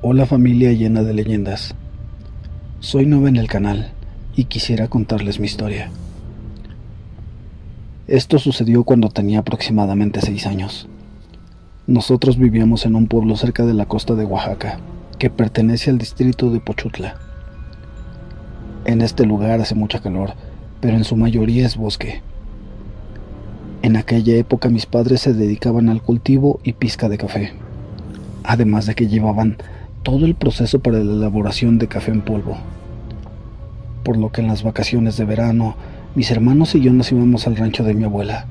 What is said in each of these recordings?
Hola familia llena de leyendas. Soy nueva en el canal y quisiera contarles mi historia. Esto sucedió cuando tenía aproximadamente 6 años. Nosotros vivíamos en un pueblo cerca de la costa de Oaxaca, que pertenece al distrito de Pochutla. En este lugar hace mucha calor, pero en su mayoría es bosque. En aquella época mis padres se dedicaban al cultivo y pizca de café, además de que llevaban todo el proceso para la elaboración de café en polvo. Por lo que en las vacaciones de verano, mis hermanos y yo nos íbamos al rancho de mi abuela.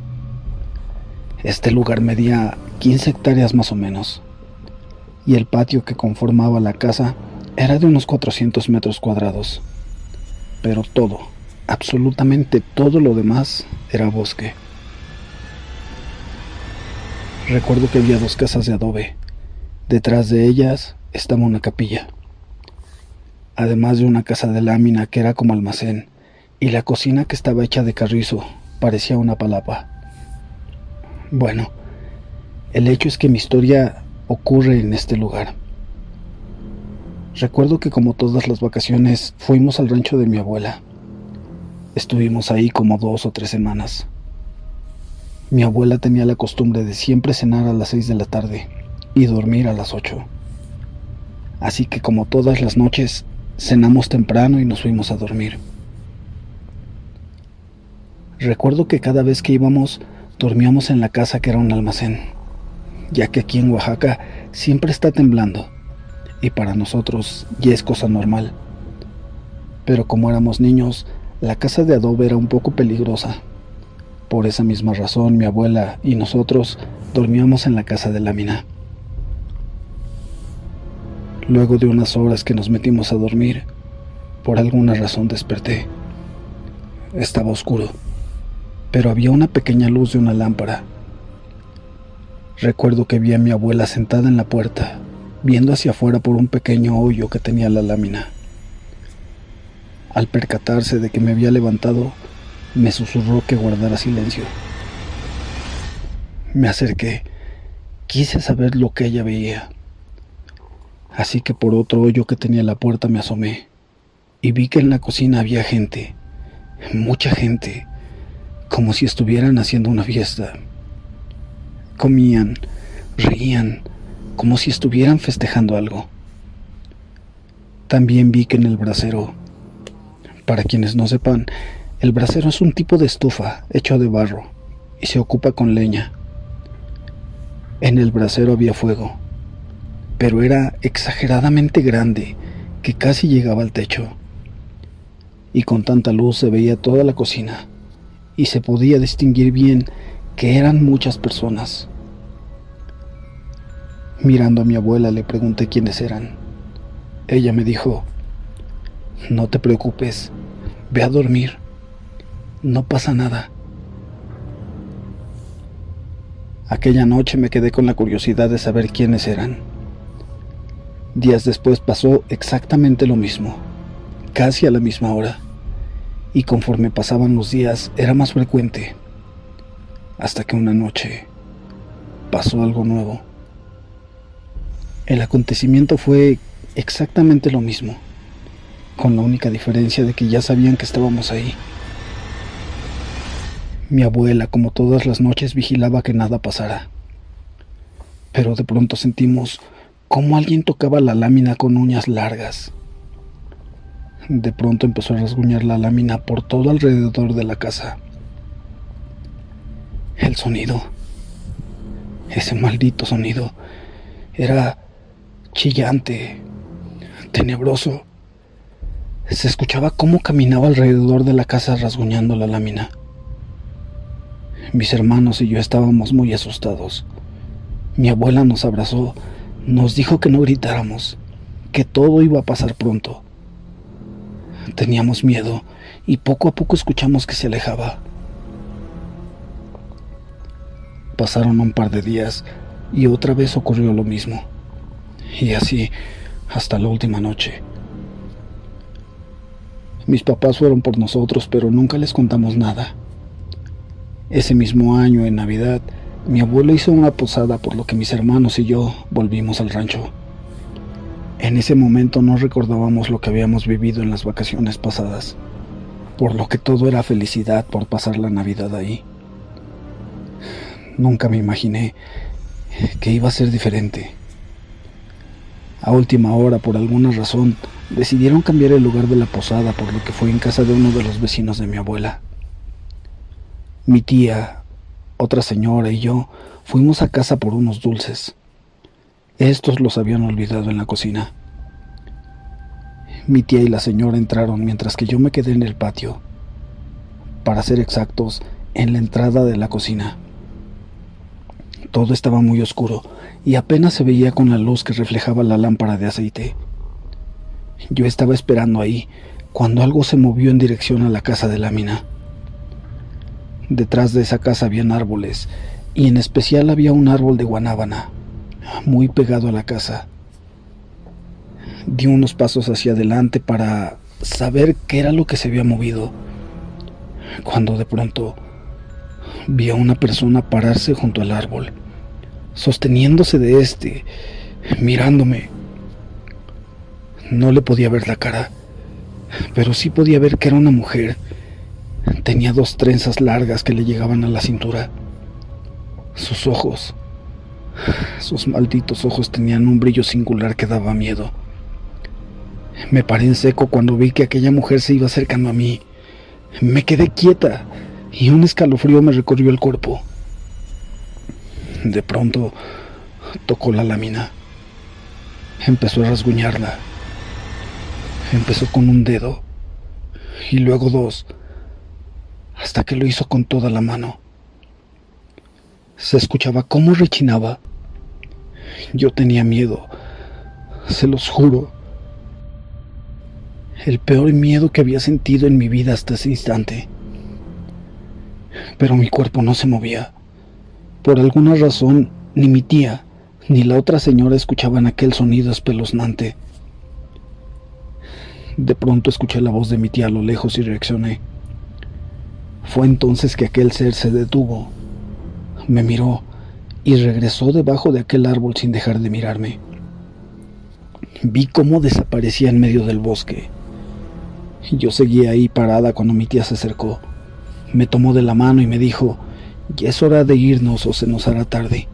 Este lugar medía 15 hectáreas más o menos, y el patio que conformaba la casa era de unos 400 metros cuadrados. Pero todo, absolutamente todo lo demás, era bosque. Recuerdo que había 2 casas de adobe. Detrás de ellas estaba una capilla, además de una casa de lámina que era como almacén, y la cocina, que estaba hecha de carrizo, parecía una palapa. Bueno, el hecho es que mi historia ocurre en este lugar. Recuerdo que como todas las vacaciones fuimos al rancho de mi abuela. Estuvimos ahí como 2 o 3 semanas. Mi abuela tenía la costumbre de siempre cenar a las 6 de la tarde y dormir a las 8. Así que como todas las noches, cenamos temprano y nos fuimos a dormir. Recuerdo que cada vez que íbamos, dormíamos en la casa, que era un almacén, ya que aquí en Oaxaca siempre está temblando, y para nosotros ya es cosa normal. Pero como éramos niños, la casa de adobe era un poco peligrosa. Por esa misma razón, mi abuela y nosotros dormíamos en la casa de lámina. Luego de unas horas que nos metimos a dormir, por alguna razón desperté. Estaba oscuro, pero había una pequeña luz de una lámpara. Recuerdo que vi a mi abuela sentada en la puerta, viendo hacia afuera por un pequeño hoyo que tenía la lámina. Al percatarse de que me había levantado, me susurró que guardara silencio. Me acerqué, quise saber lo que ella veía. Así que por otro hoyo que tenía la puerta me asomé y vi que en la cocina había gente, mucha gente, como si estuvieran haciendo una fiesta. Comían, reían, como si estuvieran festejando algo. También vi que en el brasero, para quienes no sepan, el brasero es un tipo de estufa hecho de barro y se ocupa con leña. En el brasero había fuego, pero era exageradamente grande, que casi llegaba al techo. Y con tanta luz se veía toda la cocina, y se podía distinguir bien que eran muchas personas. Mirando a mi abuela, le pregunté quiénes eran. Ella me dijo: no te preocupes, ve a dormir, no pasa nada. Aquella noche me quedé con la curiosidad de saber quiénes eran. Días después pasó exactamente lo mismo, casi a la misma hora, y conforme pasaban los días era más frecuente, hasta que una noche pasó algo nuevo. El acontecimiento fue exactamente lo mismo, con la única diferencia de que ya sabían que estábamos ahí. Mi abuela, como todas las noches, vigilaba que nada pasara, pero de pronto sentimos cómo alguien tocaba la lámina con uñas largas. De pronto empezó a rasguñar la lámina por todo alrededor de la casa. El sonido, ese maldito sonido, era chillante, tenebroso. Se escuchaba cómo caminaba alrededor de la casa rasguñando la lámina. Mis hermanos y yo estábamos muy asustados. Mi abuela nos abrazó, nos dijo que no gritáramos, que todo iba a pasar pronto. Teníamos miedo y poco a poco escuchamos que se alejaba. Pasaron un par de días y otra vez ocurrió lo mismo. Y así hasta la última noche. Mis papás fueron por nosotros, pero nunca les contamos nada. Ese mismo año, en Navidad, mi abuelo hizo una posada, por lo que mis hermanos y yo volvimos al rancho. En ese momento no recordábamos lo que habíamos vivido en las vacaciones pasadas, por lo que todo era felicidad por pasar la Navidad ahí. Nunca me imaginé que iba a ser diferente. A última hora, por alguna razón, decidieron cambiar el lugar de la posada, por lo que fue en casa de uno de los vecinos de mi abuela. Mi tía, otra señora y yo fuimos a casa por unos dulces. Estos los habían olvidado en la cocina. Mi tía y la señora entraron mientras que yo me quedé en el patio. Para ser exactos, en la entrada de la cocina. Todo estaba muy oscuro y apenas se veía con la luz que reflejaba la lámpara de aceite. Yo estaba esperando ahí cuando algo se movió en dirección a la casa de lámina. Detrás de esa casa habían árboles, y en especial había un árbol de guanábana, muy pegado a la casa. Di unos pasos hacia adelante para saber qué era lo que se había movido, cuando de pronto vi a una persona pararse junto al árbol, sosteniéndose de este, mirándome. No le podía ver la cara, pero sí podía ver que era una mujer. Tenía 2 trenzas largas que le llegaban a la cintura. Sus ojos, sus malditos ojos tenían un brillo singular que daba miedo. Me paré en seco cuando vi que aquella mujer se iba acercando a mí. Me quedé quieta y un escalofrío me recorrió el cuerpo. De pronto tocó la lámina. Empezó a rasguñarla. Empezó con un dedo y luego 2, hasta que lo hizo con toda la mano. Se escuchaba cómo rechinaba. Yo tenía miedo, se los juro. El peor miedo que había sentido en mi vida hasta ese instante. Pero mi cuerpo no se movía. Por alguna razón, ni mi tía ni la otra señora escuchaban aquel sonido espeluznante. De pronto escuché la voz de mi tía a lo lejos y reaccioné. Fue entonces que aquel ser se detuvo, me miró y regresó debajo de aquel árbol sin dejar de mirarme. Vi cómo desaparecía en medio del bosque. Yo seguía ahí parada cuando mi tía se acercó. Me tomó de la mano y me dijo: «Ya es hora de irnos o se nos hará tarde».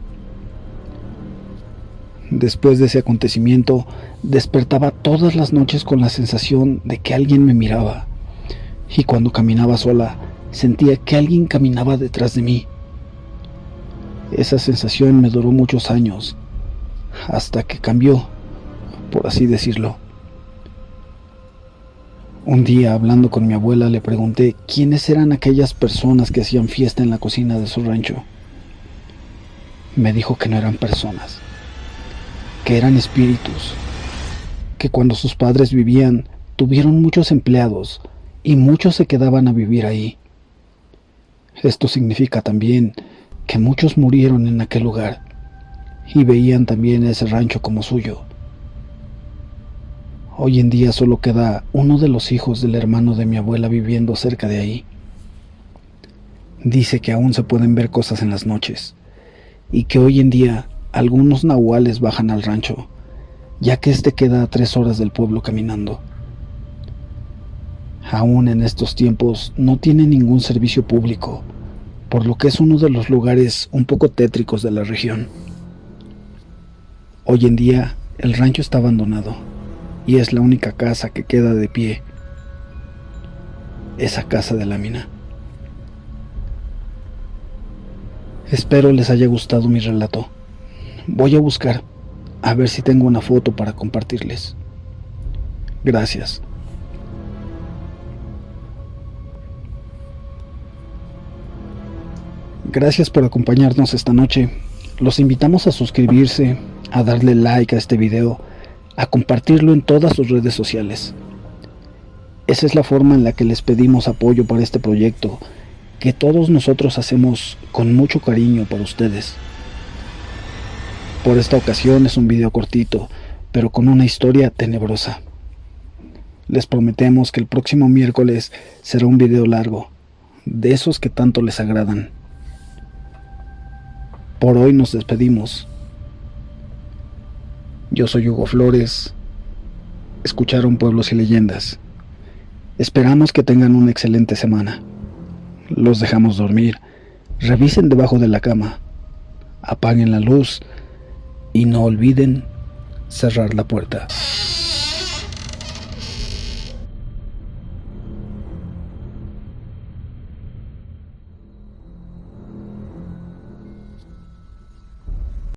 Después de ese acontecimiento, despertaba todas las noches con la sensación de que alguien me miraba, y cuando caminaba sola, sentía que alguien caminaba detrás de mí. Esa sensación me duró muchos años, hasta que cambió, por así decirlo. Un día, hablando con mi abuela, le pregunté quiénes eran aquellas personas que hacían fiesta en la cocina de su rancho. Me dijo que no eran personas, que eran espíritus, que cuando sus padres vivían, tuvieron muchos empleados y muchos se quedaban a vivir ahí. Esto significa también que muchos murieron en aquel lugar y veían también ese rancho como suyo. Hoy en día solo queda uno de los hijos del hermano de mi abuela viviendo cerca de ahí. Dice que aún se pueden ver cosas en las noches y que hoy en día algunos nahuales bajan al rancho, ya que este queda a 3 horas del pueblo caminando. Aún en estos tiempos no tiene ningún servicio público, por lo que es uno de los lugares un poco tétricos de la región. Hoy en día el rancho está abandonado y es la única casa que queda de pie, esa casa de lámina. Espero les haya gustado mi relato. Voy a buscar, a ver si tengo una foto para compartirles. Gracias. Gracias por acompañarnos esta noche. Los invitamos a suscribirse, a darle like a este video, a compartirlo en todas sus redes sociales. Esa es la forma en la que les pedimos apoyo para este proyecto, que todos nosotros hacemos con mucho cariño por ustedes. Por esta ocasión es un video cortito, pero con una historia tenebrosa. Les prometemos que el próximo miércoles será un video largo, de esos que tanto les agradan. Por hoy nos despedimos. Yo soy Hugo Flores. Escucharon Pueblos y Leyendas. Esperamos que tengan una excelente semana. Los dejamos dormir. Revisen debajo de la cama. Apaguen la luz y no olviden cerrar la puerta.